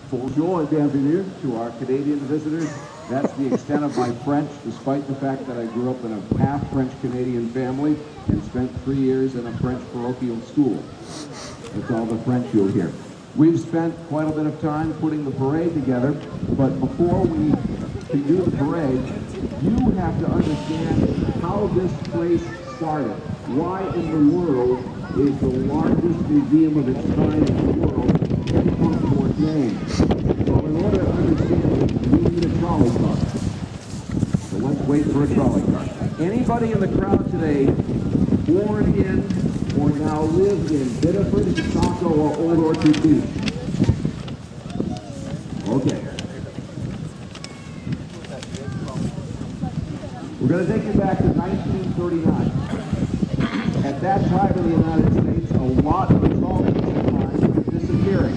Bonjour and bienvenue to our Canadian visitors. That's the extent of my French, despite the fact that I grew up in a half French-Canadian family and spent 3 years in a French parochial school. That's all the French you'll hear. We've spent quite a bit of time putting the parade together, but before we can do the parade, you have to understand how this place started. Why in the world is the largest museum of its kind in the world in Fort Wayne? Well, in order to understand it, we need a trolley car. So let's wait for a trolley car. Anybody in the crowd today born in or now live in Biddeford, Saco, or Old Orchard Beach? Okay. We're going to take you back to 1939. At that time in the United States, a lot of trolley lines were disappearing.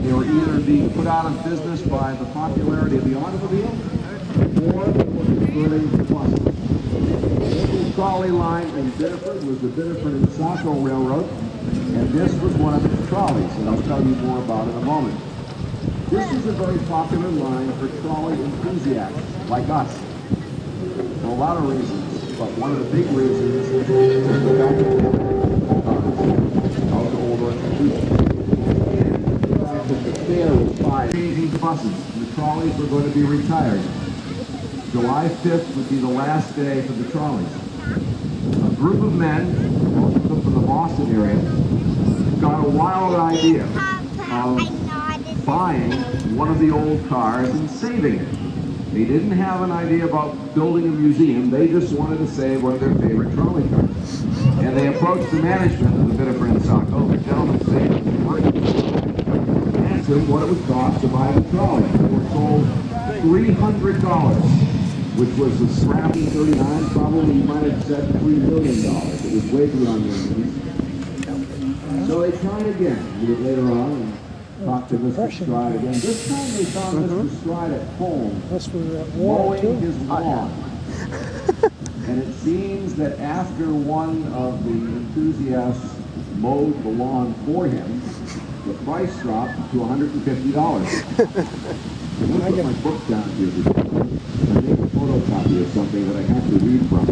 They were either being put out of business by the popularity of the automobile, or they were converting to buses. The trolley line in Biddeford was the Biddeford and Saco Railroad, and this was one of its trolleys, and I'll tell you more about it in a moment. This is a very popular line for trolley enthusiasts like us, for a lot of reasons, but one of the big reasons is the fact that the Old Orchard Beach. And the fact that the fare was 5 changing buses, and the trolleys were going to be retired. July 5th would be the last day for the trolleys. A group of men, most of them from the Boston area, got a wild idea of buying one of the old cars and saving it. They didn't have an idea about building a museum. They just wanted to save one of their favorite trolley cars. And they approached the management of the Biddeford and Saco. The gentleman said, asked them what it would cost to buy the trolley. They were told $300. Which was a scrappy 39, probably you might have said $3 million. It was way beyond their means. So they tried again, a year later on, and talked to Mr. Stride again. This time they found Mr. Stride at home, mowing his lawn. And it seems that after one of the enthusiasts mowed the lawn for him, the price dropped to $150. I'm going to put my book down here because I made a photocopy of something that I have to read from.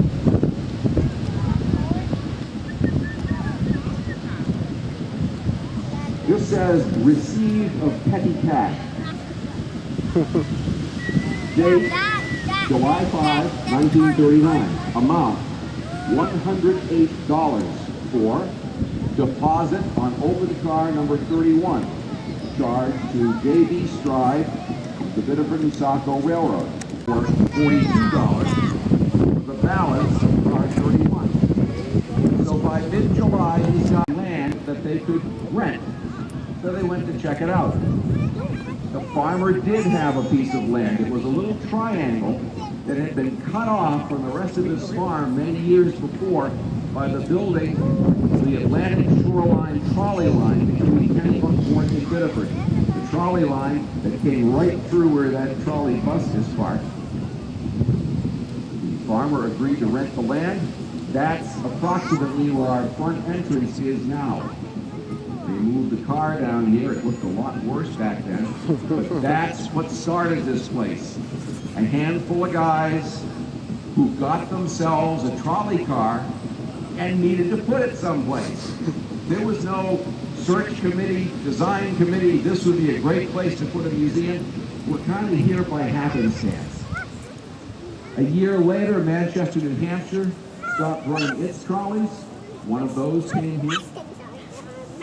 This says, receive of petty cash. Date, July 5, 1939. Amount, $108 for deposit on open car number 31. Charge to J.B. Stride, the Biddeford and Saco Railroad, for $42. The balance are 31. So by mid-July, these got land that they could rent. So they went to check it out. The farmer did have a piece of land. It was a little triangle that had been cut off from the rest of his farm many years before by the building of the Atlantic Shoreline trolley line between Kennebuck Fort and Biddeford. The trolley line that came right through where that trolley bus is parked. The farmer agreed to rent the land. That's approximately where our front entrance is now. They moved the car down here. It looked a lot worse back then. But that's what started this place. A handful of guys who got themselves a trolley car and needed to put it someplace. There was no search committee, design committee. This would be a great place to put a museum. We're kind of here by happenstance. A year later, Manchester, New Hampshire stopped running its trolleys. One of those came here.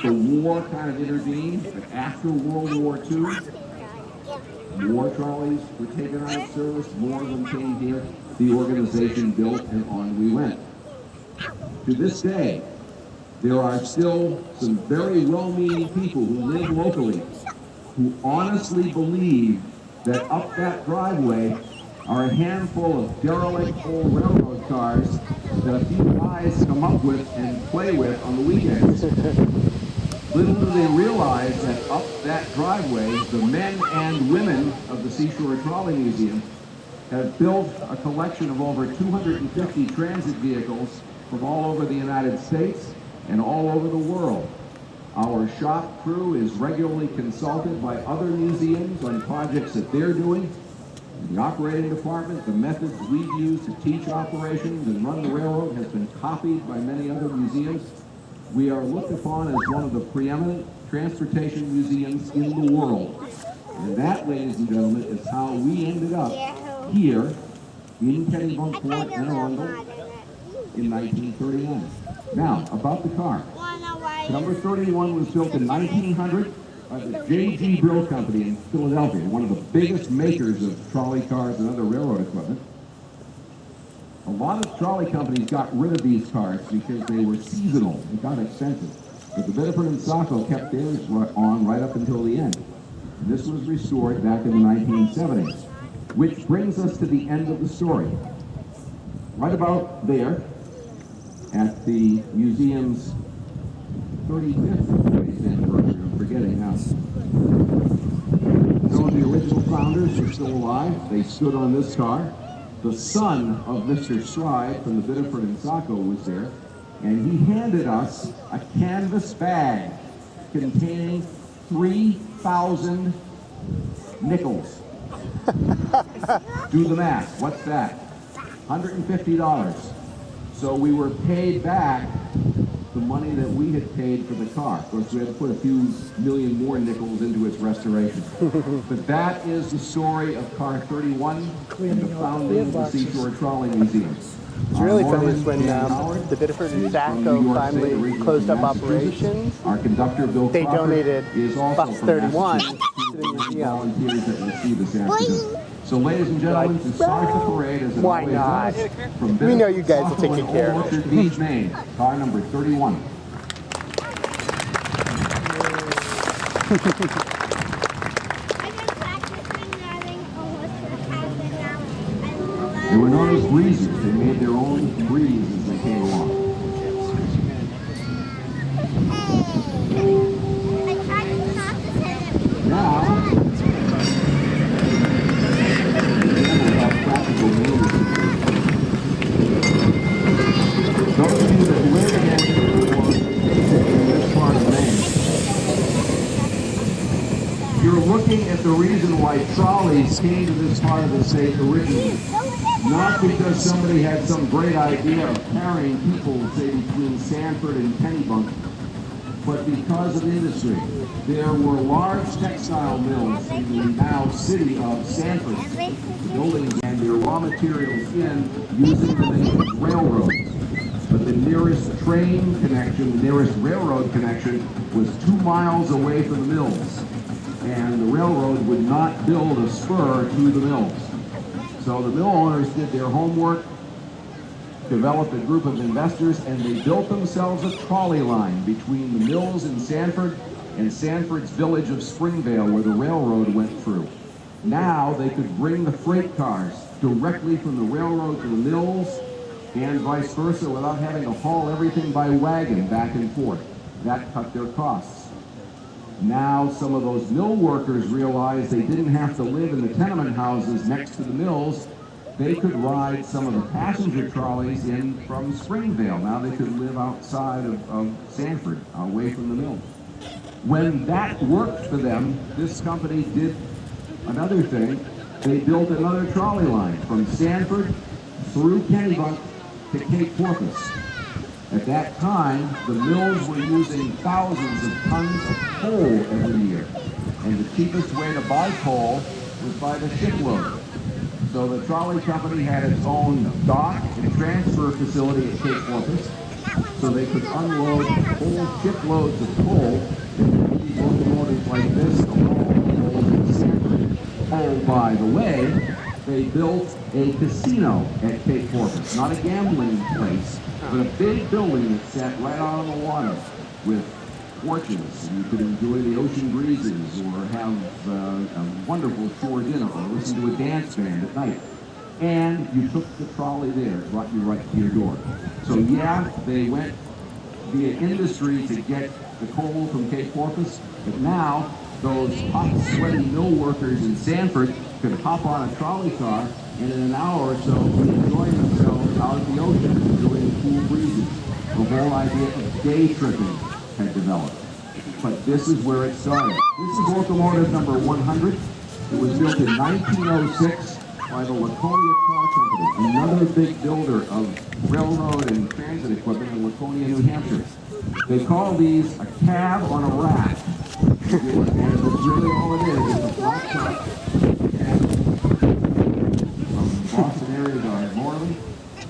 The war kind of intervened, but after World War II, more trolleys were taken out of service, more of them came here. The organization built, and on we went. To this day, there are still some very well-meaning people who live locally who honestly believe that up that driveway are a handful of derelict old railroad cars that a few guys come up with and play with on the weekends. Little do they realize that up that driveway, the men and women of the Seashore Trolley Museum have built a collection of over 250 transit vehicles from all over the United States and all over the world. Our shop crew is regularly consulted by other museums on projects that they're doing. In the operating department, the methods we've used to teach operations and run the railroad has been copied by many other museums. We are looked upon as one of the preeminent transportation museums in the world. And that, ladies and gentlemen, is how we ended up here in Kennebunkport, Anne Arundel in 1939. Now, about the car. Number 31 was built in 1900 by the J.G. Brill Company in Philadelphia, one of the biggest makers of trolley cars and other railroad equipment. A lot of trolley companies got rid of these cars because they were seasonal and got expensive. But the Biddeford and Saco kept theirs on right up until the end. And this was restored back in the 1970s, which brings us to the end of the story. Right about there, at the museum's 35th anniversary, I'm forgetting now. Some of the original founders are still alive. They stood on this car. The son of Mr. Stride from the Biddeford and Saco was there, and he handed us a canvas bag containing 3,000 nickels. Do the math. What's that? $150. So we were paid back the money that we had paid for the car. Of course, we had to put a few million more nickels into its restoration. But that is the story of Car 31 and the founding of the Seashore Trolley Museum. It's really funny is when the Biddeford and Saco finally closed up operations, our conductor, Bill they Crawford, donated is also bus 31 to the museum. Volunteers that will see this afternoon. So, ladies and gentlemen, to start the parade, as it Why always not? does, from We know you guys will Saco take and good care Old of it. Orchard Beach, Maine, car number 31. They were known as breezes. They made their own breeze as they came along. Now, those of you that live in or in this part of Maine, you're looking at the reason why trolleys came to this part of the state originally. Not because somebody had some great idea of carrying people, say, between Sanford and Kennebunk, but because of industry. There were large textile mills in the now city of Sanford, building and their raw materials in using the nation's railroads. But the nearest train connection, the nearest railroad connection, was 2 miles away from the mills. And the railroad would not build a spur to the mills. So the mill owners did their homework, developed a group of investors, and they built themselves a trolley line between the mills in Sanford and Sanford's village of Springvale, where the railroad went through. Now they could bring the freight cars directly from the railroad to the mills and vice versa without having to haul everything by wagon back and forth. That cut their costs. Now some of those mill workers realized they didn't have to live in the tenement houses next to the mills. They could ride some of the passenger trolleys in from Springvale. Now they could live outside of Sanford, away from the mill. When that worked for them, this company did another thing. They built another trolley line from Sanford through Kennebunk to Cape Porpoise. At that time, the mills were using thousands of tons of coal every year. And the cheapest way to buy coal was by the shipload. So the trolley company had its own dock and transfer facility at Cape Porpoise, so they could unload whole shiploads of coal and these locomotives like this along Sanford. Oh, by the way, they built a casino at Cape Porpoise, not a gambling place, but a big building that sat right out on the water with porches. You could enjoy the ocean breezes or have a wonderful shore dinner or listen to a dance band at night. And you took the trolley there, it brought you right to your door. So yeah, they went via industry to get the coal from Cape Porpoise, but now those hot, sweaty mill workers in Sanford could hop on a trolley car and in an hour or so be enjoying themselves out at the ocean, enjoying the cool breezes. The whole idea of day tripping had developed. but this is where it started. This is locomotive number 100. It was built in 1906 by the Laconia Car Company, another big builder of railroad and transit equipment in Laconia, New Hampshire. They call these a cab on a rack. And that's really all it is. It's a flat top from Boston area to Morley.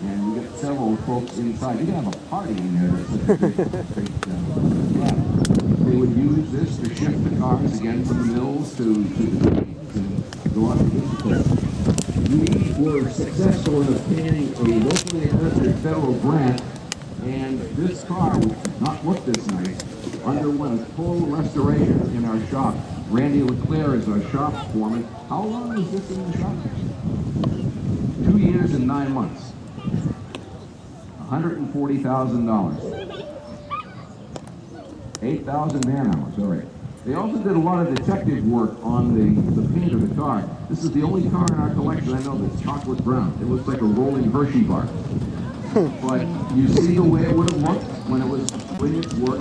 And we get several folks inside. You can have a party in there. They would use this to shift the cars again from the mills to the trains and go on to this place. We were successful in obtaining a locally administered federal grant, and this car, which did not look this nice, underwent full restoration in our shop. Randy LeClaire is our shop foreman. How long was this in the shop? 2 years and 9 months. $140,000. 8,000 man hours, all right. They also did a lot of detective work on the paint of the car. This is the only car in our collection I know that's chocolate brown. It looks like a rolling Hershey bar. But you see the way it would have looked when it was doing its work.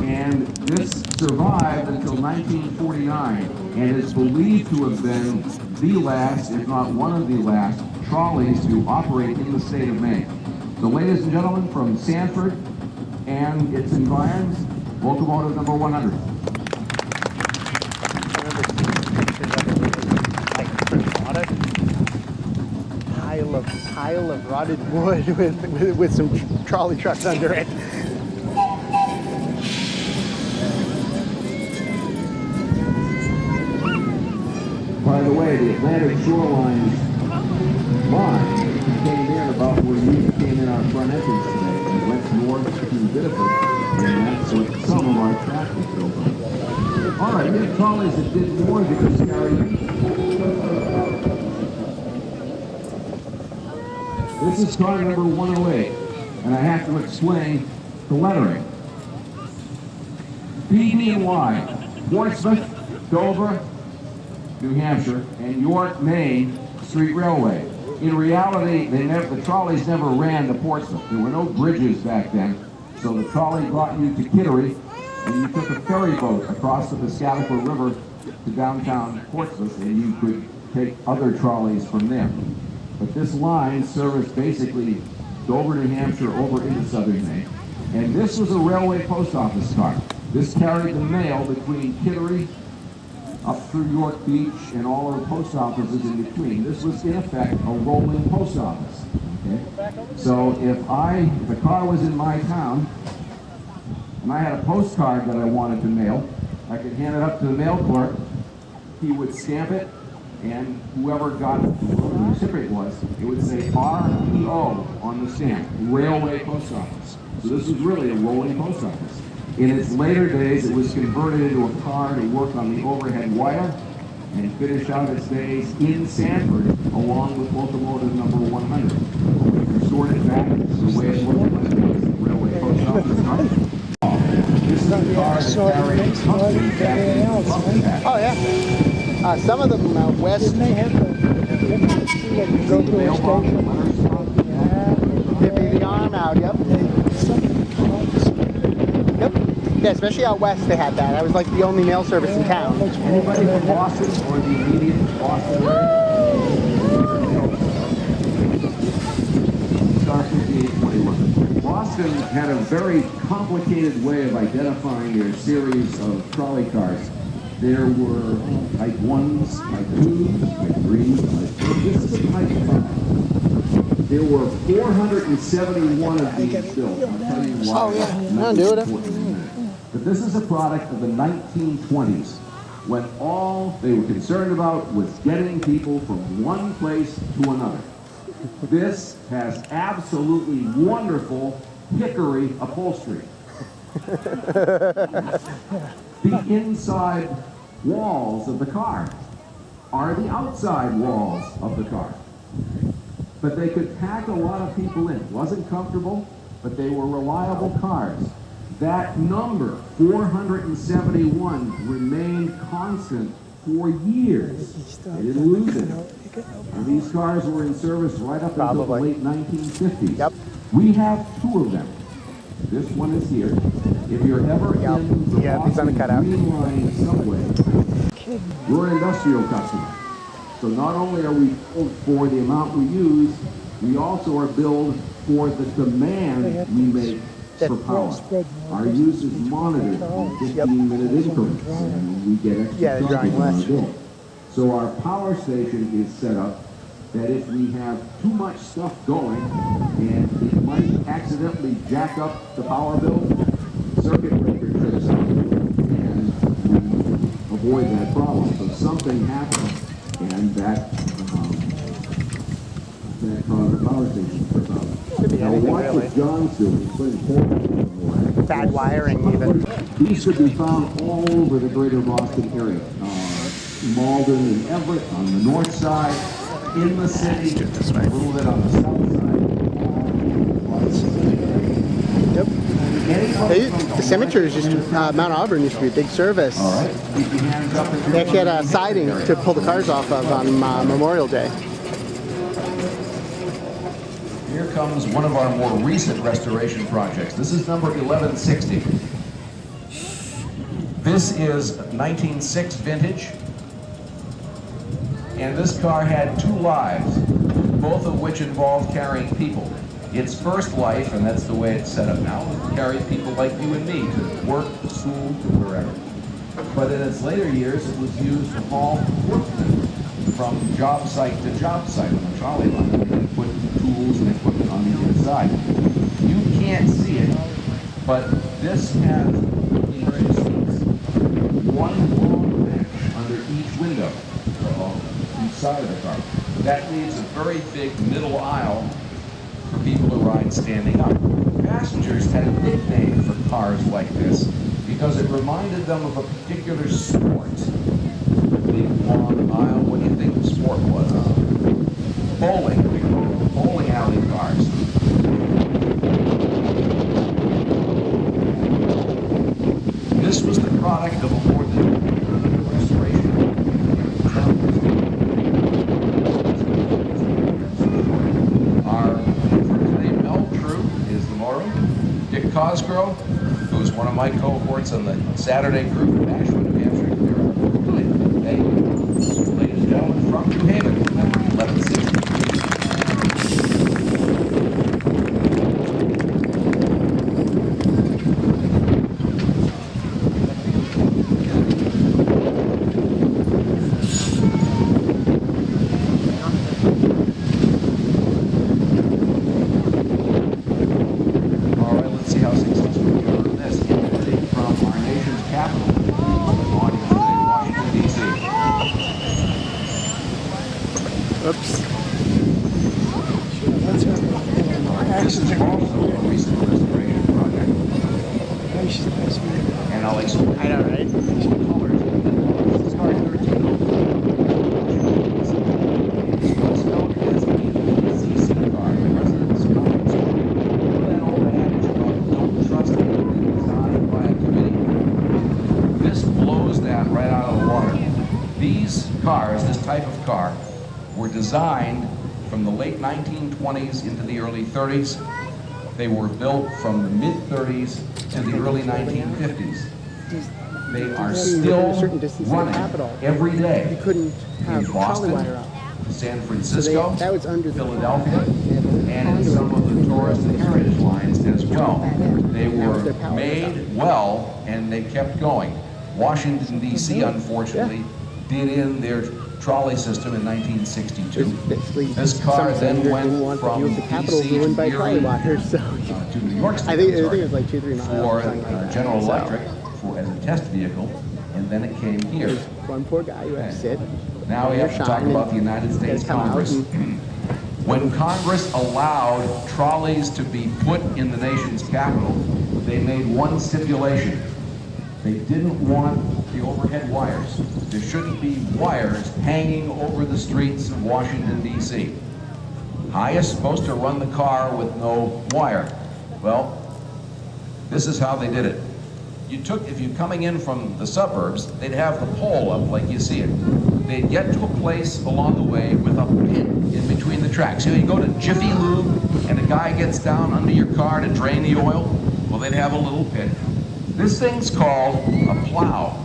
And this survived until 1949 and is believed to have been the last, if not one of the last, trolleys to operate in the state of Maine. So ladies and gentlemen, from Sanford and its environs, locomotive number 100. Pile of rotted wood with some trolley trucks under it. By the way, the Atlantic Shoreline line came in about where you came in our front entrance today and went north to Biddeford, and that's what some of our track was built on. All right, we have trolleys that did more than just carry. This is car number 108, and I have to explain the lettering. BD&Y, Portsmouth, Dover, New Hampshire, and York, Maine Street Railway. In reality, the trolleys never ran to Portsmouth. There were no bridges back then, so the trolley brought you to Kittery, and you took a ferry boat across the Piscataqua River to downtown Portsmouth, and you could take other trolleys from there. But this line serviced basically Dover, New Hampshire, over into southern Maine. And this was a railway post office car. This carried the mail between Kittery, up through York Beach, and all of the post offices in between. This was, in effect, a rolling post office. Okay? So if a car was in my town, and I had a postcard that I wanted to mail, I could hand it up to the mail clerk. He would stamp it, and whoever got it, whoever the recipient was, it would say RPO on the stamp, Railway Post Office. So this was really a rolling post office. In its later days, it was converted into a car to work on the overhead wire and finish out its days in Sanford along with locomotive number 100. We restored it back the way it looked when it was the railway post office car. This is the car that carried companies back in Buffalo. Oh yeah. Some of them west. They have to go to a station. Give me the arm out. Yep. Yep. Yeah, especially out west they had that. That was like the only mail service in town. Anybody from Boston or the immediate Boston area? Star 5821. Boston had a very complicated way of identifying their series of trolley cars. There were type 1s, type 2s, type 3s, type 4s. This is a type 5. There were 471 of these built. I'll tell you why. Oh, yeah. I'll do it. But this is a product of the 1920s, when all they were concerned about was getting people from one place to another. This has absolutely wonderful hickory upholstery. The inside walls of the car are the outside walls of the car. But they could pack a lot of people in. It wasn't comfortable, but they were reliable cars. That number, 471, remained constant for years. They didn't lose it. And these cars were in service right up until the late 1950s. Yep. We have two of them. This one is here. If you're ever Yeah, in the yeah, he's on the Boston cutout. Green Line subway, we're an industrial customer. So not only are we billed for the amount we use, we also are billed for the demand we make for power. Our use is monitored in 15-minute increments, and we get extra charges on our bill. So our power station is set up that if we have too much stuff going and it might accidentally jack up the power bill, circuit breaker trips on and we avoid that problem. So something happens and that caused the power station to trip out. Could be Now anything, watch really. what John's doing. He's putting cords on the wire. Bad wiring, even. These could be found all over the greater Boston area. Malden and Everett on the north side, in the city, a little bit on the south side. Yep. The cemetery used to, Mount Auburn used to be a big service. All right. Keep your hands up. They actually had a siding to pull the cars off of on Memorial Day. Here comes one of our more recent restoration projects. This is number 1160. This is 1906 vintage. And this car had 2 lives, both of which involved carrying people. Its first life, and that's the way it's set up now, carried people like you and me to work, to school, to wherever. But in its later years, it was used to haul workmen from job site to job site on the trolley line. They put tools and equipment on the inside. You can't see it, but this has one long bench under each window. Side of the car. That leaves a very big middle aisle for people to ride standing up. Passengers had a nickname for cars like this because it reminded them of a particular sport. Big long aisle, what do you think the sport was? Bowling. We call them bowling alley cars. This was the product of a more than restoration. Cosgrove, who's one of my cohorts on the Saturday crew from Ashland, New Hampshire. Hey, ladies and gentlemen from New Haven, 1160. Oops. This is also a recent restoration project. And I'll explain. I know, right? This is car 13. What's known as the CC car. The President's Conference. That old adage about don't trust anything designed by a committee. This blows that right out of the water. These cars, this type of car, were designed from the late 1920s into the early 30s. They were built from the mid-30s to the early 1950s. They are still running every day in Boston, San Francisco, Philadelphia, and in some of the tourist and heritage lines as well. They were made well, and they kept going. Washington, D.C., unfortunately, did in their trolley system in 1962. This car then went from the capital D.C. ruined by to trolley wires, so to New York State. I think it was like 2-3 miles for like General Electric as a test vehicle, and then it came here. There's one poor guy who had to sit. Now we have to talk about the United States Congress. When Congress allowed trolleys to be put in the nation's capital, they made one stipulation. They didn't want the overhead wires. There shouldn't be wires hanging over the streets of Washington, D.C. How are you supposed to run the car with no wire? Well, this is how they did it. If you're coming in from the suburbs, they'd have the pole up like you see it. They'd get to a place along the way with a pit in between the tracks. You know, you go to Jiffy Lube and a guy gets down under your car to drain the oil. Well, they'd have a little pit. This thing's called a plow.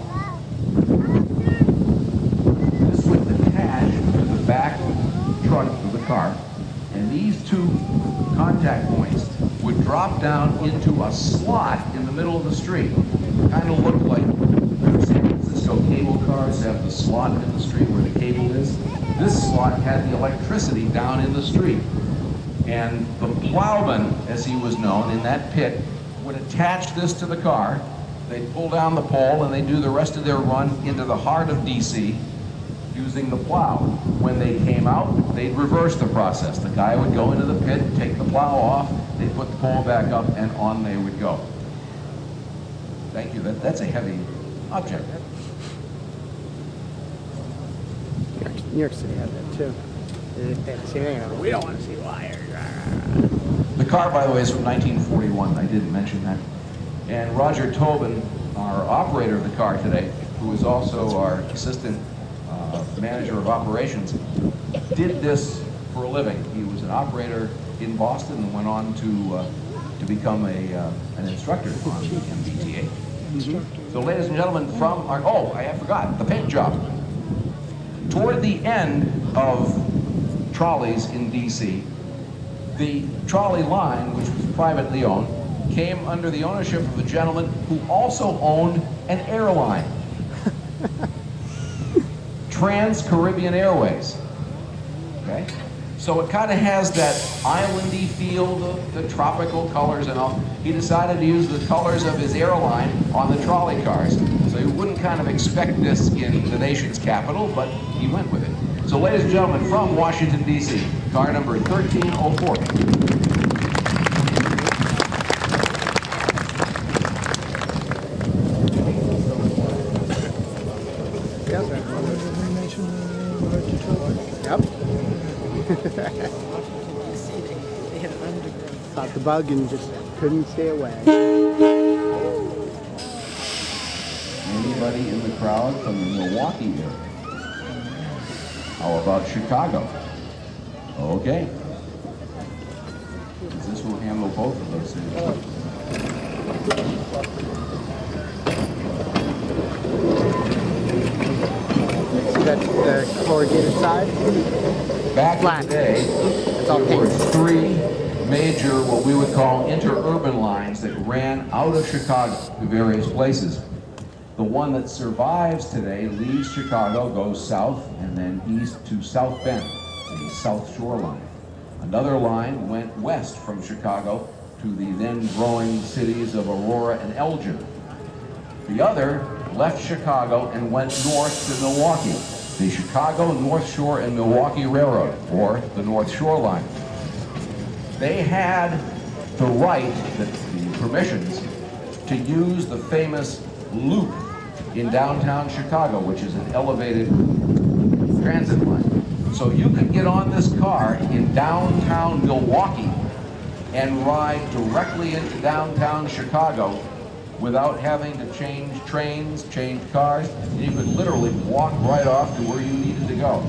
This would attach to the back trunk of the car, and these two contact points would drop down into a slot in the middle of the street. Kind of looked like San Francisco cable cars have the slot in the street where the cable is. This slot had the electricity down in the street. And the plowman, as he was known, in that pit, would attach this to the car. They'd pull down the pole and they'd do the rest of their run into the heart of DC using the plow. When they came out, they'd reverse the process. The guy would go into the pit, take the plow off, they'd put the pole back up, and on they would go. Thank you. That's a heavy object. New York City had that too. They had the same thing. We don't want to see wires. The car, by the way, is from 1941. I didn't mention that. And Roger Tobin, our operator of the car today, who is also our assistant manager of operations, did this for a living. He was an operator in Boston and went on to become an instructor on the MBTA. So, ladies and gentlemen, from our, oh, I forgot, the paint job. Toward the end of trolleys in DC, the trolley line, which was privately owned, came under the ownership of a gentleman who also owned an airline. Trans-Caribbean Airways. Okay? So it kind of has that islandy feel, the tropical colors and all. He decided to use the colors of his airline on the trolley cars. So you wouldn't kind of expect this in the nation's capital, but he went with it. So ladies and gentlemen, from Washington, D.C., car number 1304. Yep. Caught the bug and just couldn't stay away. Anybody in the crowd from the Milwaukee area? How about Chicago? Okay. This will handle both of those things. So that's the corrugated side? Back Flat. in the day, all there were paint. three major, what we would call interurban lines that ran out of Chicago to various places. The one that survives today leaves Chicago, goes south, and then east to South Bend, the South Shore line. Another line went west from Chicago to the then growing cities of Aurora and Elgin. The other left Chicago and went north to Milwaukee, the Chicago, North Shore, and Milwaukee Railroad, or the North Shore line. They had the right, the permissions, to use the famous loop in downtown Chicago, which is an elevated transit line. So you could get on this car in downtown Milwaukee and ride directly into downtown Chicago without having to change trains, change cars. You could literally walk right off to where you needed to go.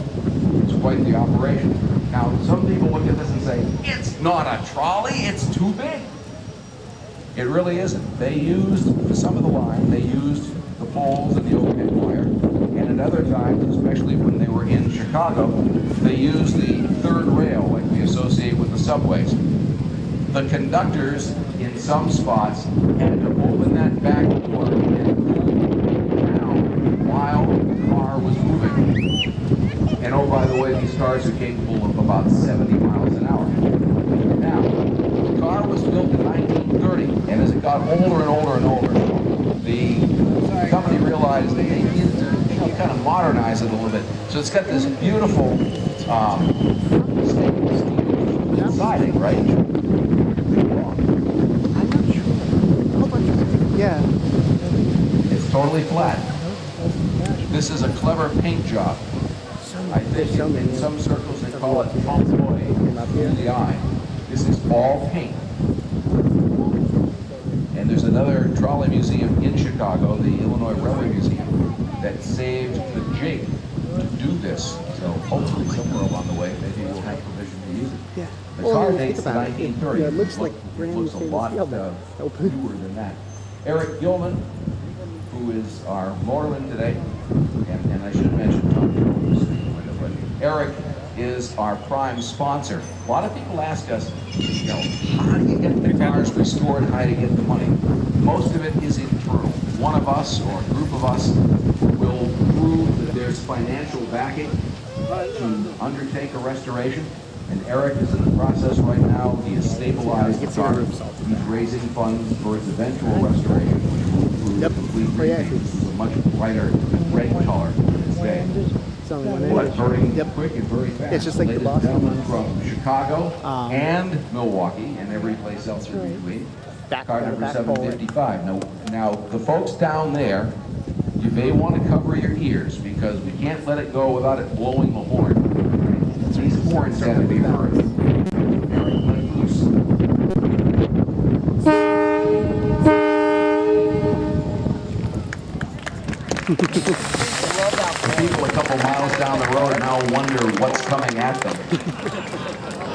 It's quite the operation. Now, some people look at this and say, it's not a trolley, it's too big. It really isn't. They used, for some of the line, they used the poles and the overhead wire, and at other times, especially when they were in Chicago, they used the third rail, like we associate with the subways. The conductors, in some spots, had to open that back door and pull down while the car was moving. And oh, by the way, these cars are capable of about 70 miles an hour. Now, the car was built in 1930, and as it got older and older and older, the company realized they needed to kind of modernize it a little bit. So it's got this beautiful stainless steel siding, right? Yeah. It's totally flat. This is a clever paint job. I think in some circles they call it trompe-l'oeil, in the eye. This is all paint. And there's another trolley museum in Chicago, the Illinois Railway Museum, that saved the jig to do this. So So hopefully somewhere along the way, maybe we'll have permission to use it. Yeah. The Well, car think dates about it. 1930. Yeah, it looks like brand new looks a stainless lot steel now. newer than that. Eric Gilman, who is our motorman today, and I should mention Tom, but Eric is our prime sponsor. A lot of people ask us, you know, how do you get the cars restored, how do you get the money? Most of it is internal. One of us or a group of us will prove that there's financial backing to undertake a restoration. And Eric is in the process right now. He has stabilized the car. He's raising funds for its eventual restoration, which will include a complete repaint. This is a much brighter red color than its day. It's only one But inch. very quick and very fast. It's just like the Ladies and Boston gentlemen, ones. from Chicago and Milwaukee and every place else in between. Car number 755. Now, the folks down there, you may want to cover your ears because we can't let it go without it blowing the horn. These horns have to be heard. Eric, let it loose. The people a couple miles down the road now wonder what's coming at them.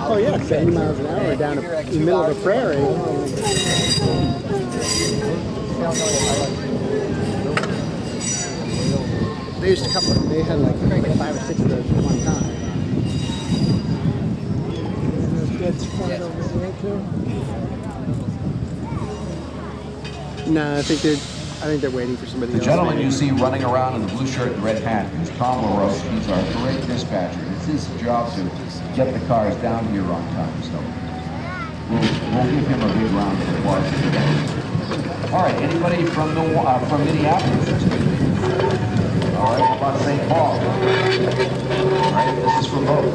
Oh yeah, 70 miles an hour down in the middle of a prairie. They used a couple of them. They had like 5 or 6 of those at one time. It's fun over there too. No, I think they're waiting for somebody The else. gentleman maybe. you see running around in the blue shirt and red hat is Tom LaRose. He's our great dispatcher. It's his job to get the cars down here on time. So we'll give him a big round of applause. All right, anybody from Minneapolis? Excuse me. All right, how about St. Paul? All right, this is from both.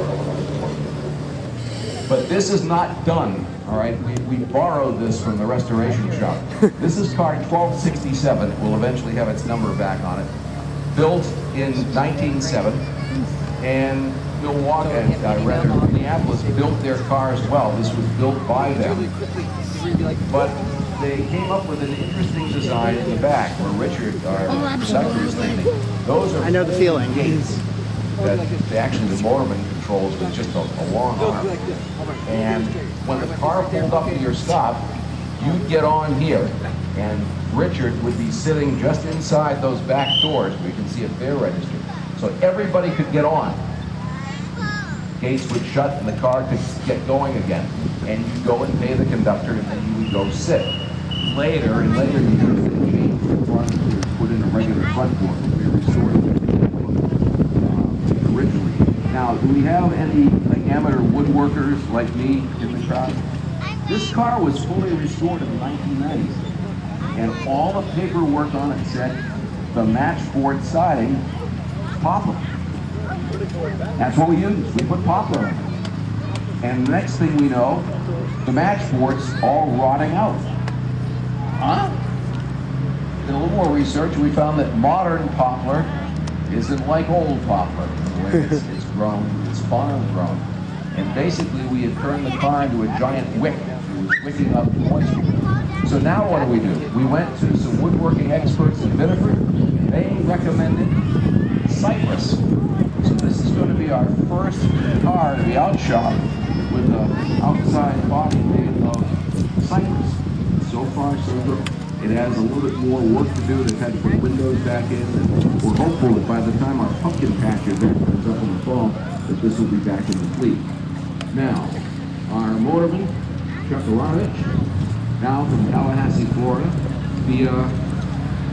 But this is not done. All right, we borrowed this from the restoration shop. This is car 1267. It will eventually have its number back on it. Built in 1907, and Minneapolis built their car as well. This was built by them. But they came up with an interesting design in the back where Richard, our conductor, is standing. Those are I know the feeling. gates that actually the motorman controls with just a long arm. And when the car pulled up to your stop, you'd get on here, and Richard would be sitting just inside those back doors where you can see a fare register. So everybody could get on. Gates would shut and the car could get going again. And you'd go and pay the conductor, and then you would go sit. Later years, they changed the front to put in a regular front door. We restored it originally. Now, do we have any amateur woodworkers like me in the crowd? This car was fully restored in the 1990s. And all the paperwork on it said the matchboard siding, poplar. That's what we used. We put poplar on it. And the next thing we know, the matchboard's all rotting out. Huh? Did a little more research, we found that modern poplar isn't like old poplar. The way it's grown, it's farm grown. And basically we had turned the car into a giant wick. It was wicking up moisture. So now what do? We went to some woodworking experts in Biddeford. They recommended cypress. So this is going to be our first car to be outshot with an outside body made of cypress. So far, so good. It has a little bit more work to do. They've had to put windows back in. And we're hopeful that by the time our pumpkin patch event comes up in the fall, that this will be back in the fleet. Now, our motorman, Chuck Aronovich, now from Tallahassee, Florida, via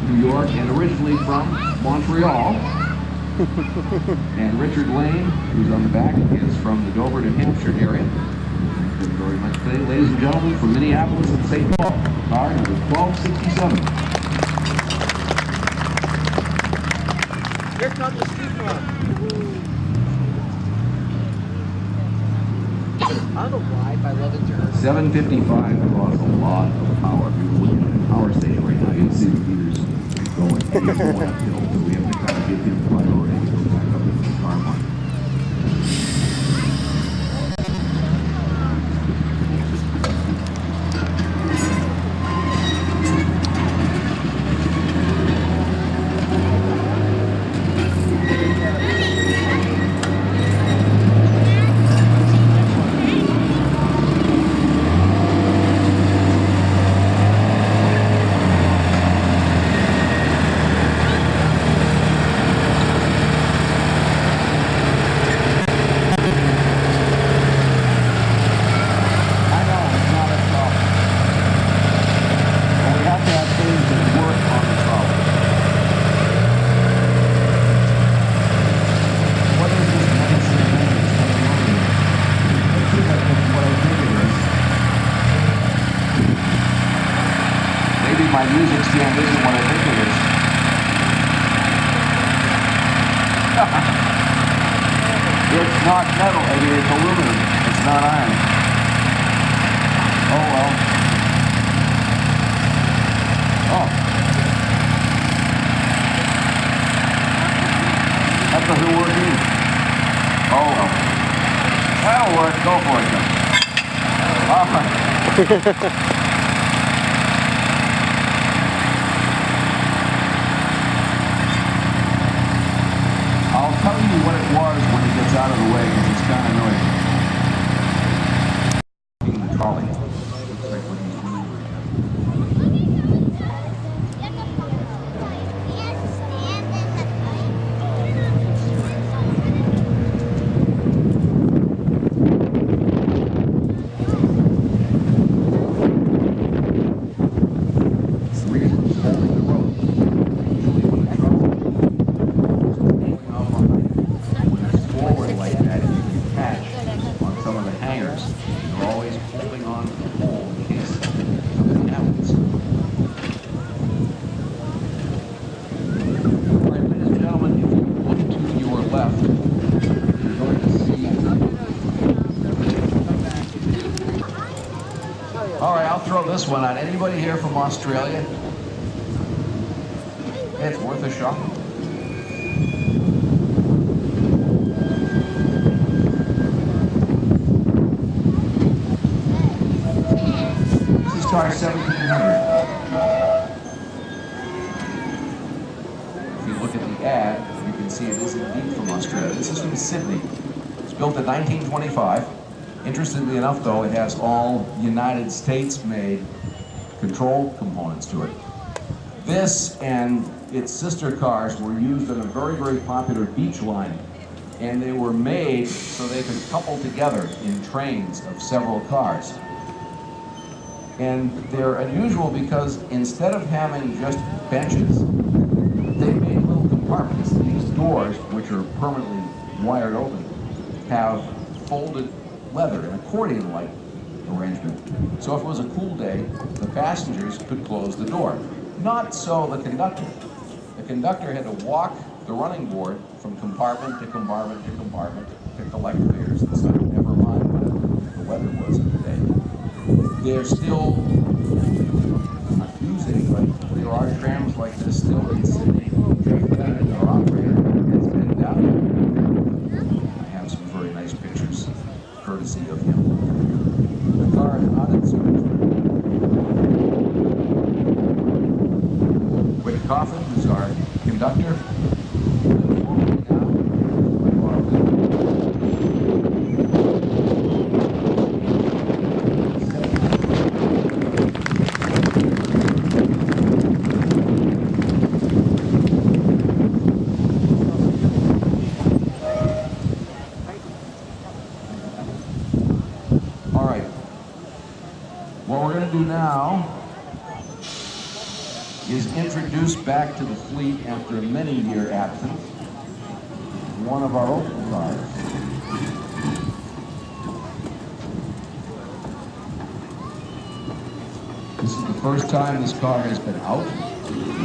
New York, and originally from Montreal. And Richard Lane, who's on the back, is from the Dover, New Hampshire area. Thank you very much today. Ladies and gentlemen, from Minneapolis and St. Paul, car number 1267. Here comes the ski club. I don't know why, but I love it, Jared. 755 draws a lot of power. If you were looking at the power station right now, you'd see the meters going. He's going uphill, so we have to kind of give him priority to go back up into the car mark. sand isn't what I think it is. It's not metal, I mean, it's aluminum. It's not iron. Oh well. Oh. That doesn't work either. Oh well. That'll work. Go for it then. All right. I'll tell you what it was when it gets out of the way because it's kind of noisy. The trolley. Looks like what he's doing right All right, I'll throw this one out. Anybody here from Australia? It's worth a shot. This is car 1700. If you look at the ad, you can see it is indeed from Australia. This is from Sydney. It's built in 1925. Interestingly enough, though, it has all United States-made control components to it. This and its sister cars were used on a very, very popular beach line, and they were made so they could couple together in trains of several cars. And they're unusual because instead of having just benches, they made little compartments. These doors, which are permanently wired open, have folded leather, an accordion-like arrangement. So if it was a cool day, the passengers could close the door. Not so the conductor. The conductor had to walk the running board from compartment to compartment to compartment to collect fares and stuff. Never mind what the weather was of the day. They're still not using, but there are trams like this still in Sydney. Jeff Bennett, our operator, has been down there. I have some very nice pictures courtesy of him. The car is not in service. Wick Coffin is our conductor. What we're going to do now is introduce back to the fleet after a many-year absence one of our open cars. This is the first time this car has been out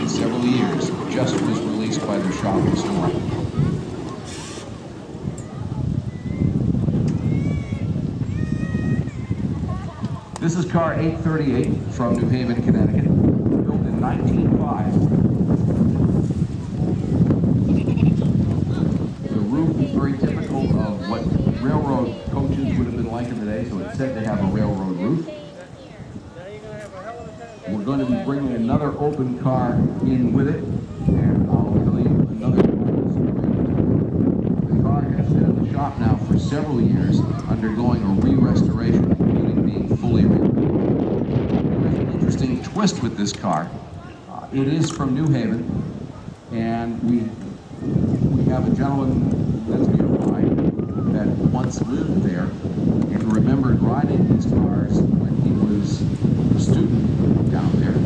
in several years. It just was released by the shop this morning. This is car 838 from New Haven, Connecticut, built in 1905. The roof is very typical of what railroad coaches would have been like in the day, so it's said to have a railroad roof. We're going to be bringing another open car in with it, and I'll tell you another one. The car has been in the shop now for several years, undergoing a re-restoration, including being fully rebuilt. There's an interesting twist with this car. It is from New Haven, and we have a gentleman that's nearby that once lived there and remembered riding these cars when he was a student down there.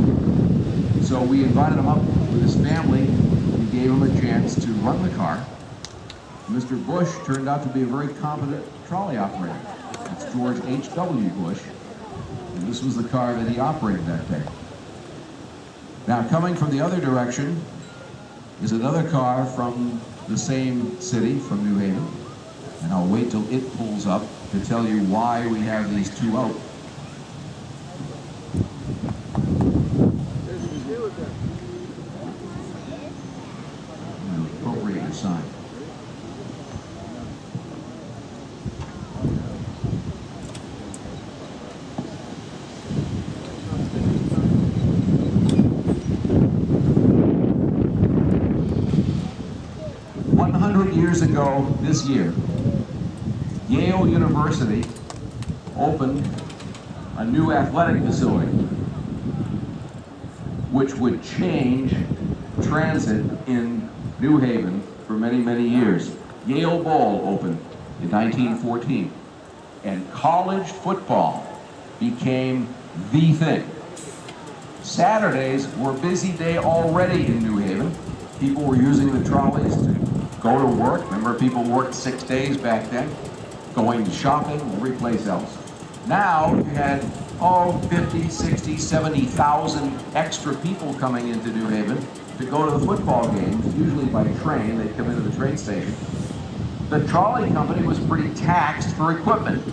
So we invited him up with his family. We gave him a chance to run the car. Mr. Bush turned out to be a very competent trolley operator. It's George H.W. Bush, and this was the car that he operated that day. Now, coming from the other direction is another car from the same city, from New Haven. And I'll wait till it pulls up to tell you why we have these two out. Appropriate your sign. Years ago this year, Yale University opened a new athletic facility which would change transit in New Haven for many, many years. Yale Bowl opened in 1914, and college football became the thing. Saturdays were a busy day already in New Haven. People were using the trolleys to go to work. Remember, people worked 6 days back then, going to shopping, every place else. Now you had 50, 60, 70,000 extra people coming into New Haven to go to the football games, usually by train. They'd come into the train station. The trolley company was pretty taxed for equipment.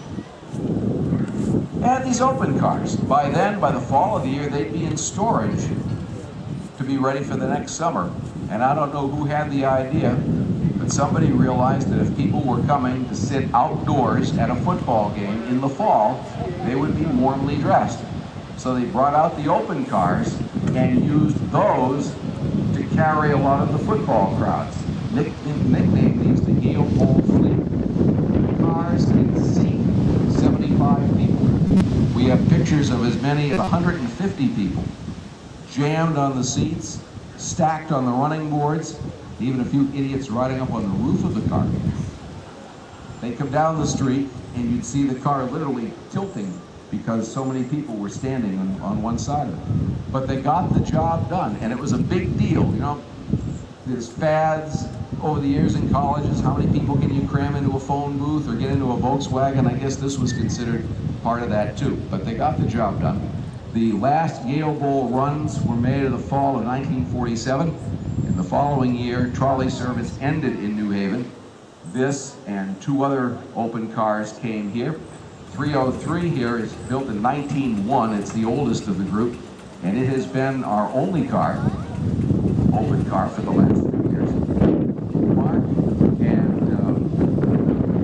They had these open cars. By then, by the fall of the year, they'd be in storage to be ready for the next summer. And I don't know who had the idea, but somebody realized that if people were coming to sit outdoors at a football game in the fall, they would be warmly dressed. So they brought out the open cars and used those to carry a lot of the football crowds. Nicknamed these the Yale Bowl Fleet. The cars can seat 75 people. We have pictures of as many as 150 people jammed on the seats, stacked on the running boards, even a few idiots riding up on the roof of the car. They'd come down the street and you'd see the car literally tilting because so many people were standing on one side of it. But they got the job done, and it was a big deal. You know, there's fads over the years in colleges. How many people can you cram into a phone booth or get into a Volkswagen? I guess this was considered part of that too, but they got the job done. The last Yale Bowl runs were made in the fall of 1947. In the following year, trolley service ended in New Haven. This and two other open cars came here. 303 here is built in 1901. It's the oldest of the group, and it has been our only car, open car, for the last 3 years. Mark and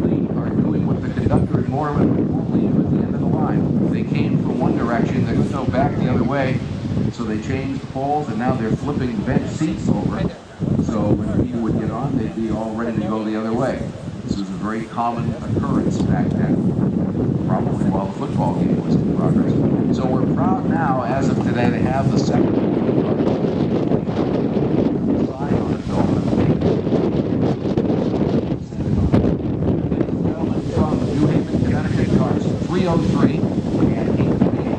Lee are doing what the conductor and Mormon would normally do at the end of the line. They came from one direction, they're going to go back the other way, so they changed poles, and now they're flipping bench seats over. So when people would get on, they'd be all ready to go the other way. This was a very common occurrence back then, probably while the football game was in progress. So we're proud now, as of today, to have the second sign on the building. From New Haven, Connecticut cars 303 and 828.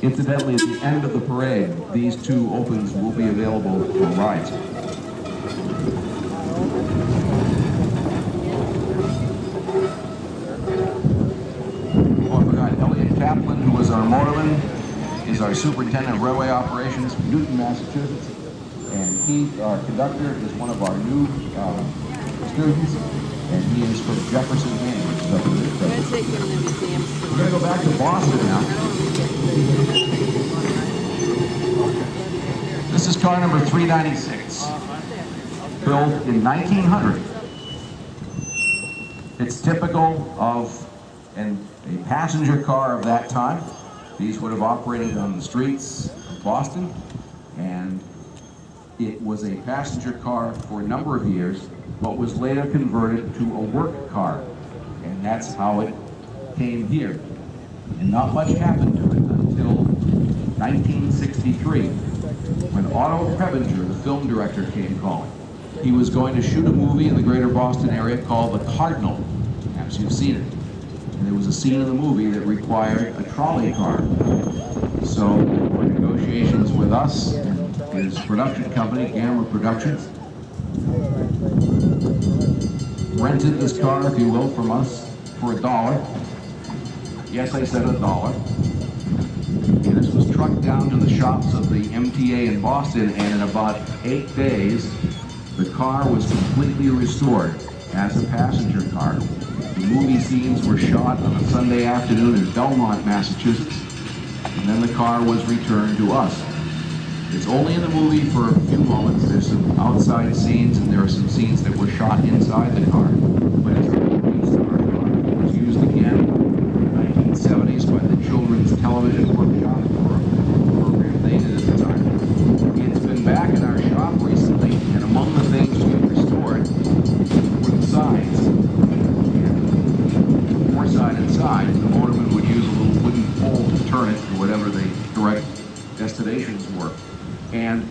Incidentally, at the end of the parade, these two opens will be available for rides. Oh, I forgot, Elliot Kaplan, who was our motorman, is our superintendent of railway operations from Newton, Massachusetts. And Keith, our conductor, is one of our new students, and he is from Jefferson, Maine, which is up in the We're going to go back to Boston now. This is car number 396, built in 1900. It's typical of a passenger car of that time. These would have operated on the streets of Boston, and it was a passenger car for a number of years, but was later converted to a work car, and that's how it came here. And not much happened to it until 1963, when Otto Preminger, the film director, came calling. He was going to shoot a movie in the greater Boston area called The Cardinal. Perhaps you've seen it. And there was a scene in the movie that required a trolley car. So there were negotiations with us and his production company, Gamma Productions. Rented this car, if you will, from us for $1. Yes, I said $1. And this was trucked down to the shops of the MTA in Boston, and in about 8 days, the car was completely restored as a passenger car. The movie scenes were shot on a Sunday afternoon in Belmont, Massachusetts, and then the car was returned to us. It's only in the movie for a few moments. There's some outside scenes, and there are some scenes that were shot inside the car. But it's a movie star car. It was used again in the 1970s by the Children's Television Workshop for a program they did at the time. It's been back in our shop recently, and among the things we restored were the sides. Four-sided sides. The motorman would use a little wooden pole to turn it to whatever the correct destinations were. And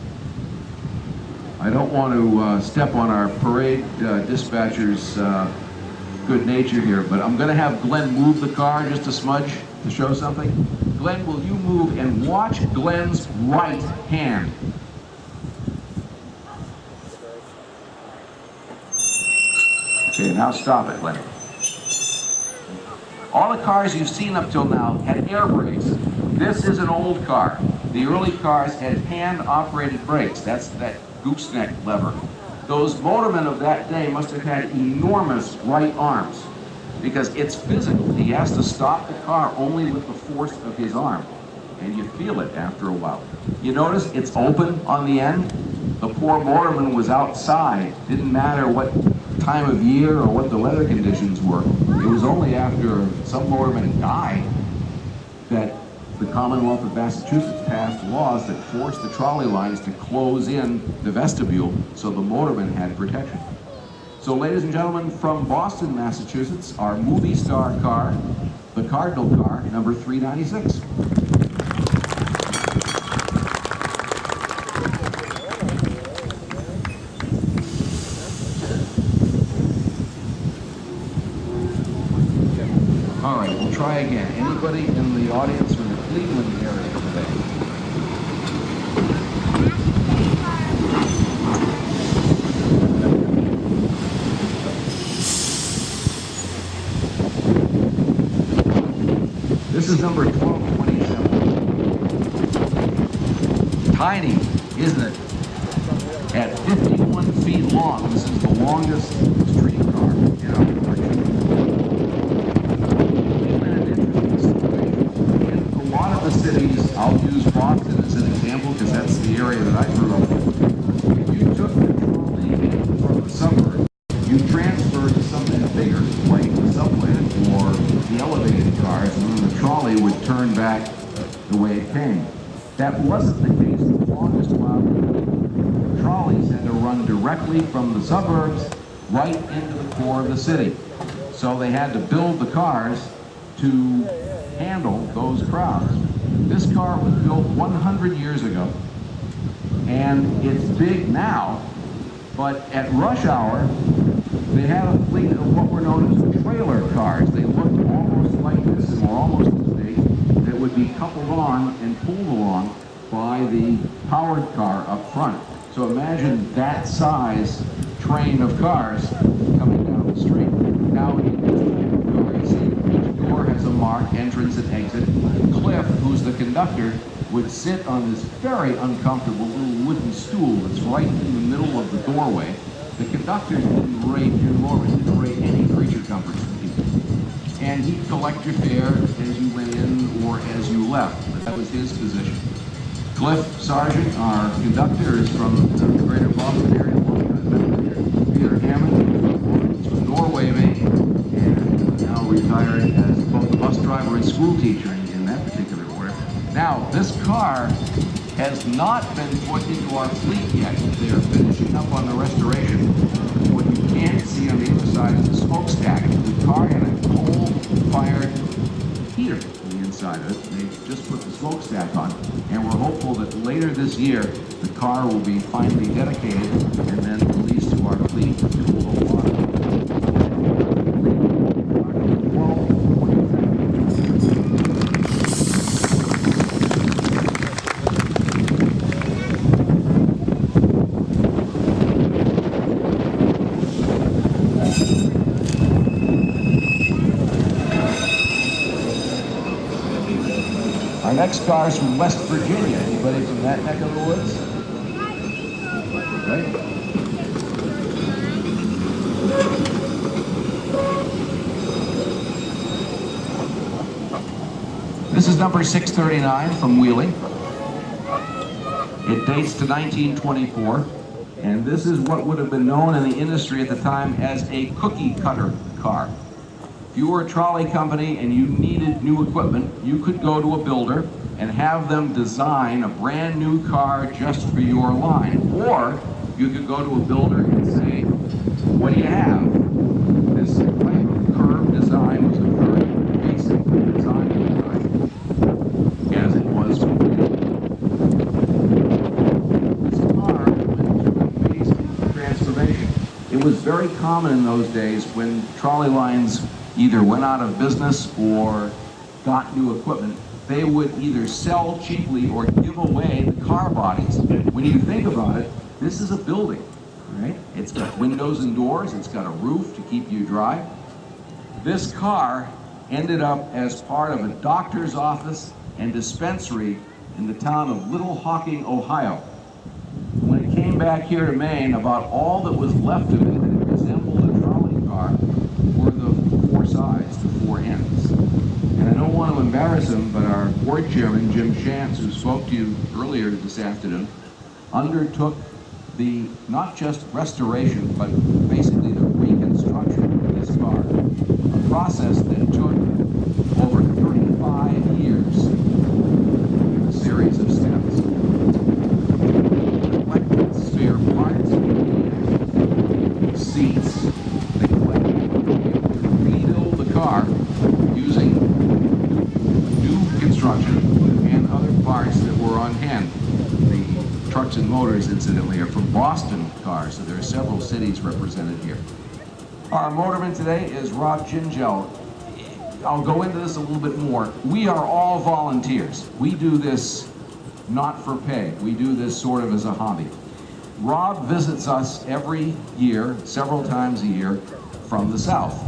I don't want to step on our parade dispatcher's good nature here, but I'm going to have Glenn move the car just a smudge to show something. Glenn, will you move and watch Glenn's right hand? Okay, now stop it, Glenn. All the cars you've seen up till now had air brakes. This is an old car. The early cars had hand-operated brakes. That's that gooseneck lever. Those motormen of that day must have had enormous right arms, because it's physical. He has to stop the car only with the force of his arm, and you feel it after a while. You notice it's open on the end? The poor motorman was outside. Didn't matter what time of year or what the weather conditions were. It was only after some motorman died that the Commonwealth of Massachusetts passed laws that forced the trolley lines to close in the vestibule so the motorman had protection. So ladies and gentlemen, from Boston, Massachusetts, our movie star car, the Cardinal car, number 396. All right, we'll try again. Anybody in the audience from the Cleveland area today? This is number 1227. Tiny, isn't it? At 51 feet long, this is the longest streetcar in our collection. Cities, I'll use Boston as an example because that's the area that I grew up in. If you took the trolley from the suburb, you transferred to something bigger, like the subway or the elevated cars, and then the trolley would turn back the way it came. That wasn't the case for the longest while. Trolleys had to run directly from the suburbs right into the core of the city. So they had to build the cars to handle those crowds. This car was built 100 years ago, and it's big now, but at rush hour, they had a fleet of what were known as trailer cars. They looked almost like this and were almost as big, that would be coupled on and pulled along by the powered car up front. So imagine that size train of cars coming down the street. Now, you see, each door has a marked entrance and exit. Cliff, who's the conductor, would sit on this very uncomfortable little wooden stool that's right in the middle of the doorway. The conductor didn't rate any creature comforts for people. And he'd collect your fare as you went in or as you left. That was his position. Cliff Sargent, our conductor, is from the greater Boston area. Peter Hammond from Norway, Maine, and now retired as both a bus driver and school teacher in that particular order. Now, this car has not been put into our fleet yet. They're finishing up on the restoration. What you can't see on the other side is the smokestack. The car had a coal-fired heater on the inside. inside of it. They just put the smokestack on, and we're hopeful that later this year the car will be finally dedicated and then released to our fleet. It will go on. Our next car is from West Virginia. Anybody from that neck of the woods? Okay. This is number 639 from Wheeling. It dates to 1924, and this is what would have been known in the industry at the time as a cookie cutter car. If you were a trolley company and you needed new equipment, you could go to a builder and have them design a brand new car just for your line. Or you could go to a builder and say, what do you have? This type of curved design was a very basic design as it was for this car went through a basic transformation. It was very common in those days when trolley lines either went out of business or got new equipment, they would either sell cheaply or give away the car bodies. When you think about it, this is a building, right? It's got windows and doors, it's got a roof to keep you dry. This car ended up as part of a doctor's office and dispensary in the town of Little Hocking, Ohio. When it came back here to Maine, about all that was left of it that resembled a trolley car were the four sides, the four ends. And I don't want to embarrass him, but our board chairman, Jim Shantz, who spoke to you earlier this afternoon, undertook the, not just restoration, but basically the reconstruction of this car. A process that took over 35 years, a series of steps. They collected spare parts, seats, they collected, rebuild the car using new construction and other parts that were on hand. The trucks and motors, incidentally, are from Boston cars, so there are several cities represented here. Our motorman today is Rob Gingell. I'll go into this a little bit more. We are all volunteers. We do this not for pay. We do this sort of as a hobby. Rob visits us every year, several times a year, from the south.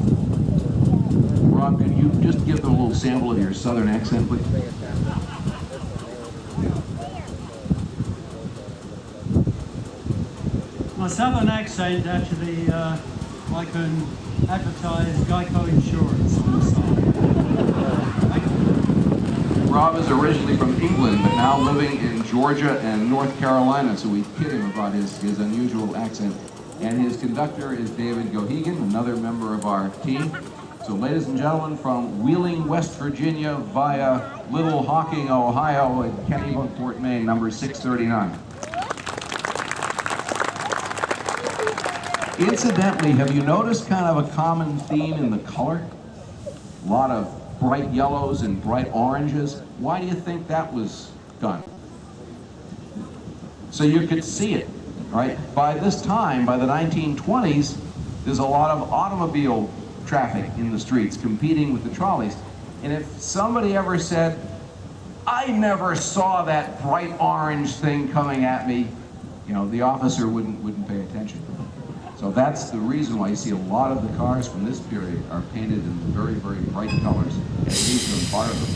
Rob, could you just give them a little sample of your southern accent, please? My southern accent actually, I can advertise Geico Insurance on the side. Rob is originally from England, but now living in Georgia and North Carolina, so we kid him about his unusual accent. And his conductor is David Gohegan, another member of our team. So ladies and gentlemen, from Wheeling, West Virginia, via Little Hocking, Ohio, and Kennebunkport, Maine, number 639. Incidentally, have you noticed kind of a common theme in the color? A lot of bright yellows and bright oranges. Why do you think that was done? So you could see it, right? By this time, by the 1920s, there's a lot of automobile traffic in the streets competing with the trolleys. And if somebody ever said, I never saw that bright orange thing coming at me, you know, the officer wouldn't pay attention. So that's the reason why you see a lot of the cars from this period are painted in very, very bright colors, at least a part of them.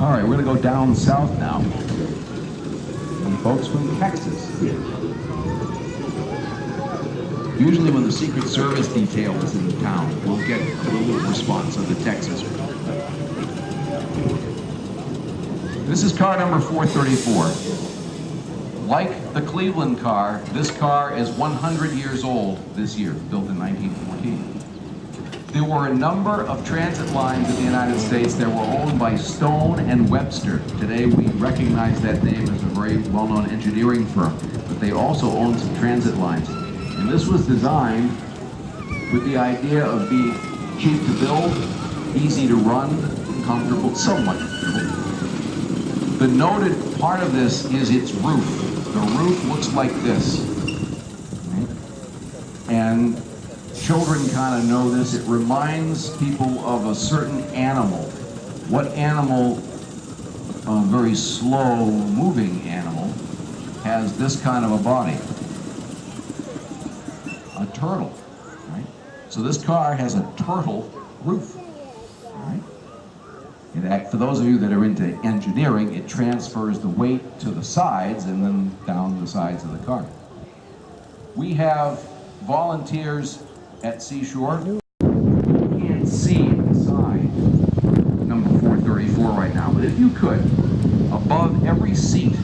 All right, we're going to go down south now. And folks from Texas. Usually when the Secret Service detail is in the town, we'll get a little response of the Texas. This is car number 434. Like the Cleveland car, this car is 100 years old this year, built in 1914. There were a number of transit lines in the United States that were owned by Stone and Webster. Today we recognize that name as a very well-known engineering firm, but they also owned some transit lines. And this was designed with the idea of being cheap to build, easy to run, comfortable, somewhat comfortable. The noted part of this is its roof. The roof looks like this. Right? And children kind of know this. It reminds people of a certain animal. What animal, a very slow moving animal, has this kind of a body? A turtle, right? So this car has a turtle roof, right? For those of you that are into engineering, it transfers the weight to the sides and then down the sides of the car. We have volunteers at Seashore. You can't see inside number 434 right now, but if you could, above every seat,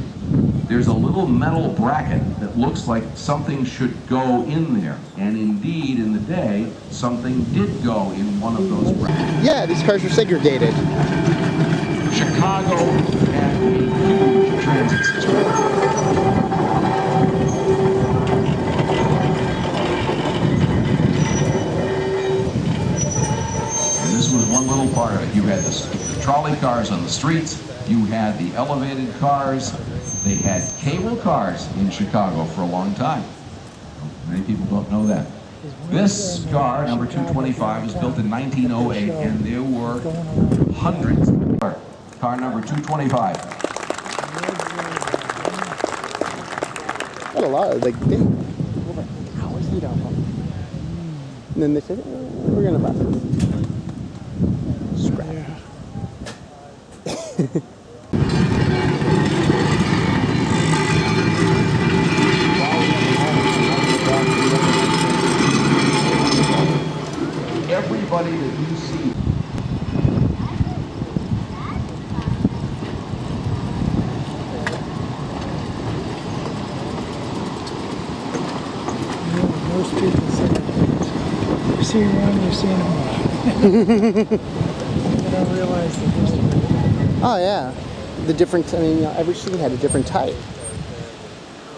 there's a little metal bracket that looks like something should go in there. And indeed, in the day, something did go in one of those brackets. Yeah, these cars are segregated. Chicago had a huge transit system. Was one little part of it. You had the trolley cars on the streets, you had the elevated cars, they had cable cars in Chicago for a long time. Many people don't know that. This car, number 225, was built in 1908, and there were hundreds. Car number 225. Got a lot of, like, hours eat off them. And then they said, we're going to buy this. Scrap. Everybody that you see. Most people say that. You see one, you've seen them all. I don't realize the history. Oh yeah, the different. I mean, every scene had a different type.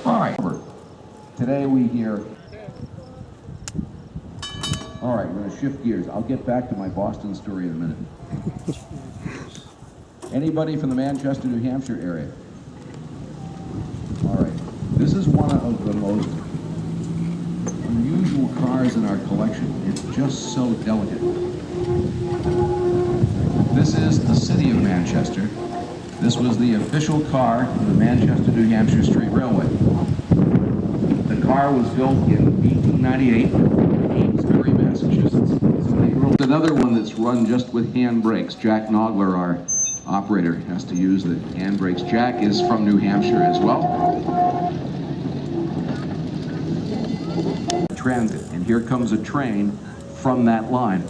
All right. Today we hear. All right, we're going to shift gears. I'll get back to my Boston story in a minute. Anybody from the Manchester, New Hampshire area? All right. This is one of the most unusual cars in our collection. It's just so delicate. This is the city of Manchester. This was the official car of the Manchester, New Hampshire Street Railway. The car was built in 1898 in Amesbury, Massachusetts. Another one that's run just with hand brakes. Jack Nogler, our operator, has to use the hand brakes. Jack is from New Hampshire as well. Transit, and here comes a train from that line.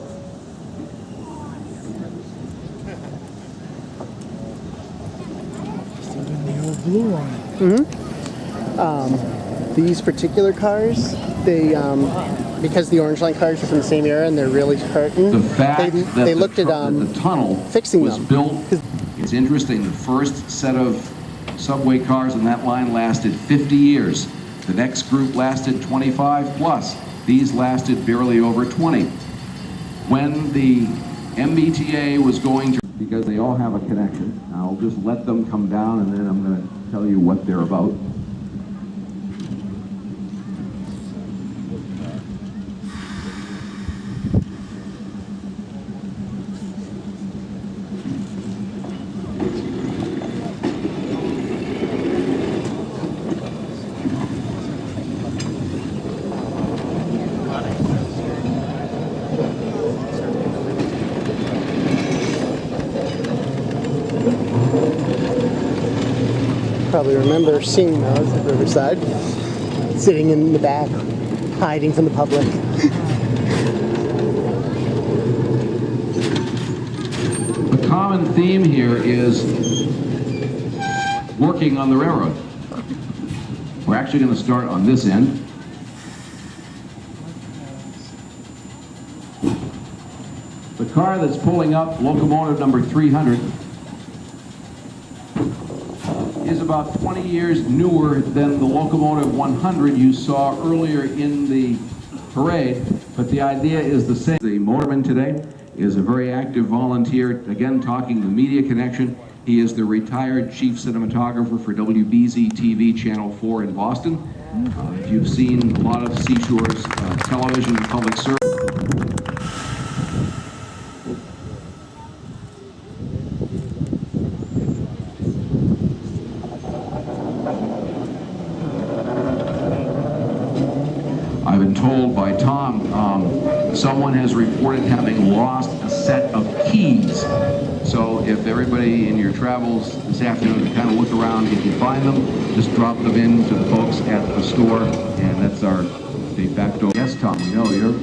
Still got the old blue on it. These particular cars, they because the Orange Line cars are from the same era and they're really hurting. The fact that they looked at the tunnel fixing was them. built. It's interesting. The first set of subway cars on that line lasted 50 years. The next group lasted 25 plus. These lasted barely over 20. When the MBTA was going to, because they all have a connection, I'll just let them come down and then I'm going to tell you what they're about. Probably remember seeing those at Riverside, sitting in the back, hiding from the public. The common theme here is working on the railroad. We're actually going to start on this end. The car that's pulling up, locomotive number 300, is about 20 years newer than the locomotive 100 you saw earlier in the parade, but the idea is the same. The motorman today is a very active volunteer, again talking the media connection. He is the retired chief cinematographer for WBZ TV Channel 4 in Boston. If you've seen a lot of Seashore's television and public service. I've been told by Tom, someone has reported having lost a set of keys. So if everybody in your travels this afternoon can kind of look around, if you find them, just drop them in to the folks at the store, and that's our de facto. Yes, Tom, we know you're.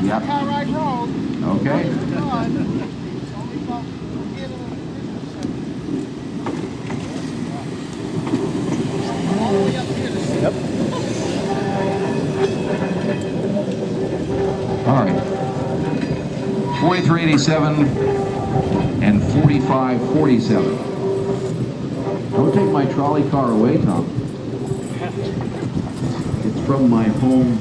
Yep. How I drove. Okay. Yep. All right. 4387 and 4547. Don't take my trolley car away, Tom. It's from my home.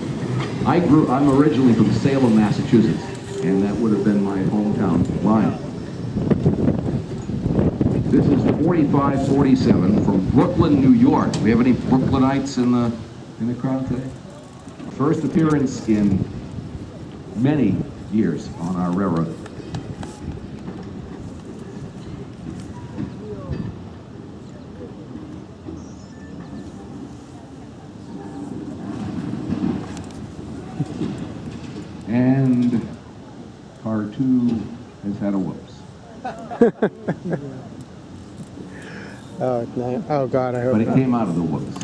I'm originally from Salem, Massachusetts, and that would have been my hometown line. This is 4547 from Brooklyn, New York. Do we have any Brooklynites in the crowd today? First appearance in many years on our railroad. And car 2 has had a whoops. Oh, it's nice. Oh God, I hope But it not. came out of the whoops.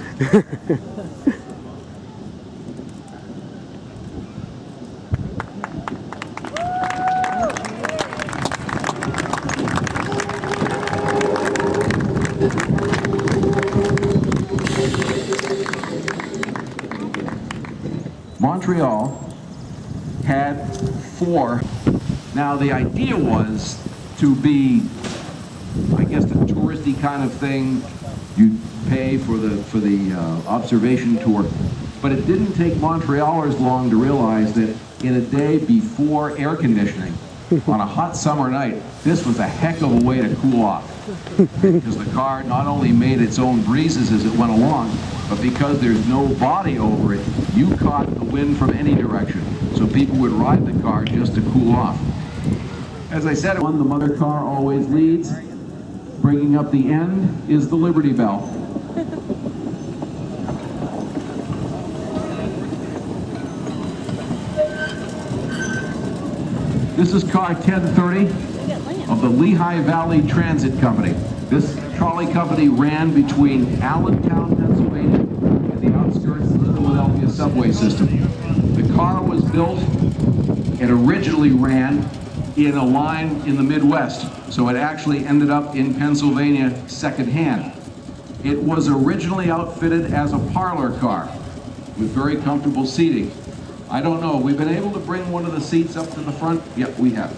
Montreal had 4. Now the idea was to be, I guess, a touristy kind of thing. You'd pay for the observation tour, but it didn't take Montrealers long to realize that in a day before air conditioning, on a hot summer night, this was a heck of a way to cool off. Because the car not only made its own breezes as it went along, but because there's no body over it, you caught the wind from any direction. So people would ride the car just to cool off. As I said, the mother car always leads. Bringing up the end is the Liberty Bell. This is car 1030 of the Lehigh Valley Transit Company. This trolley company ran between Allentown, Pennsylvania, and the outskirts of the Philadelphia subway system. The car was built and originally ran in a line in the Midwest, so it actually ended up in Pennsylvania secondhand. It was originally outfitted as a parlor car with very comfortable seating. I don't know, we've been able to bring one of the seats up to the front? Yep, we have.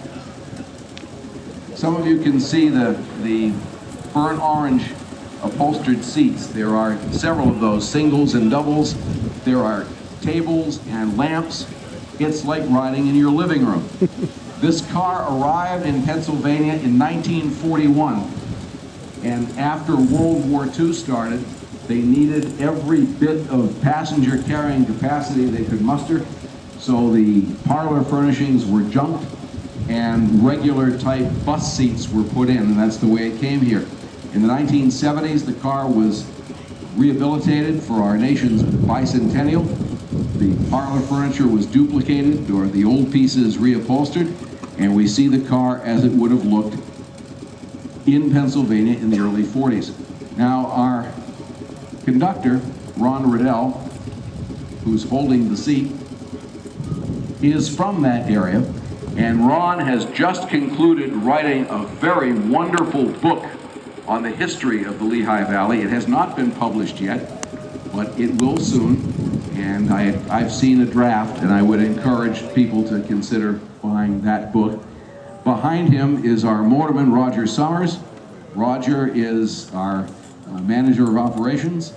Some of you can see the burnt orange upholstered seats. There are several of those, singles and doubles. There are tables and lamps. It's like riding in your living room. This car arrived in Pennsylvania in 1941, and after World War II started, they needed every bit of passenger carrying capacity they could muster, so the parlor furnishings were junked and regular type bus seats were put in, and that's the way it came here. In the 1970s, the car was rehabilitated for our nation's bicentennial. The parlor furniture was duplicated, or the old pieces reupholstered, and we see the car as it would have looked in Pennsylvania in the early 40s. Now, our conductor, Ron Riddell, who's holding the seat, is from that area, and Ron has just concluded writing a very wonderful book on the history of the Lehigh Valley. It has not been published yet, but it will soon, and I've seen a draft, and I would encourage people to consider buying that book. Behind him is our motorman, Roger Summers. Roger is our manager of operations,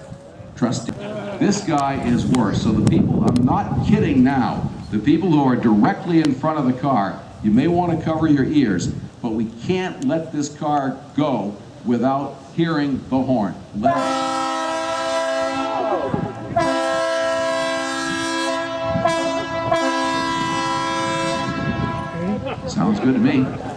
trustee. This guy is worse. So the people, I'm not kidding now, the people who are directly in front of the car, you may want to cover your ears, but we can't let this car go without hearing the horn. Sounds good to me.